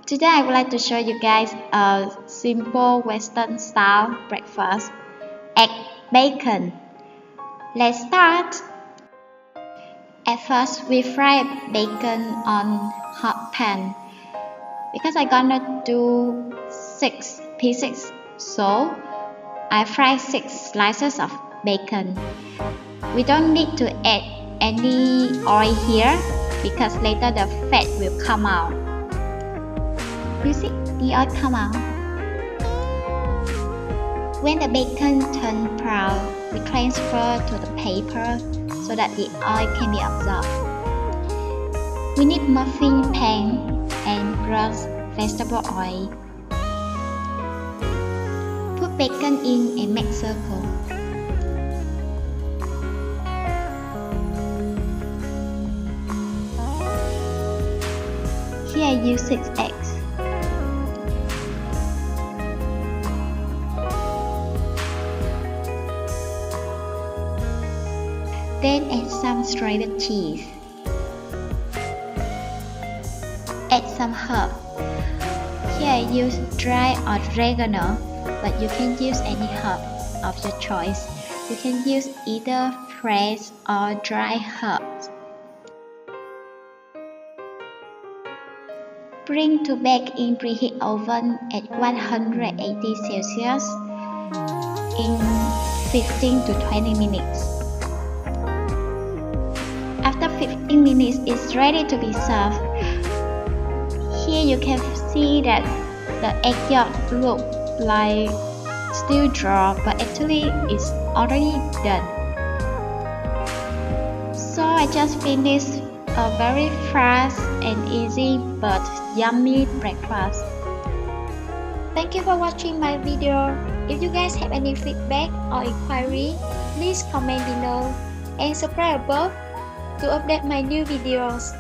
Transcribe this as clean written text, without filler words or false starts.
Today I would like to show you guys a simple Western style breakfast, egg bacon. Let's start. At first we fry bacon on hot pan because I'm gonna do 6 pieces, so I fry 6 slices of bacon. We don't need to add any oil here because later the fat will come out. You see, the oil come out. When the bacon turns brown, we transfer to the paper so that the oil can be absorbed. We need muffin pan and brush vegetable oil. Put bacon in and make circle. Here I use 6 eggs. Then add some shredded cheese. Add some herb. Here I use dry oregano, but you can use any herb of your choice. You can use either fresh or dry herbs. Bring to bake in preheat oven at 180 Celsius in 15 to 20 minutes. After 15 minutes, it's ready to be served. Here you can see that the egg yolk look like still dry, but actually it's already done. So I just finished a very fast and easy but yummy breakfast. Thank you for watching my video. If you guys have any feedback or inquiry, please comment below and subscribe above to update my new videos.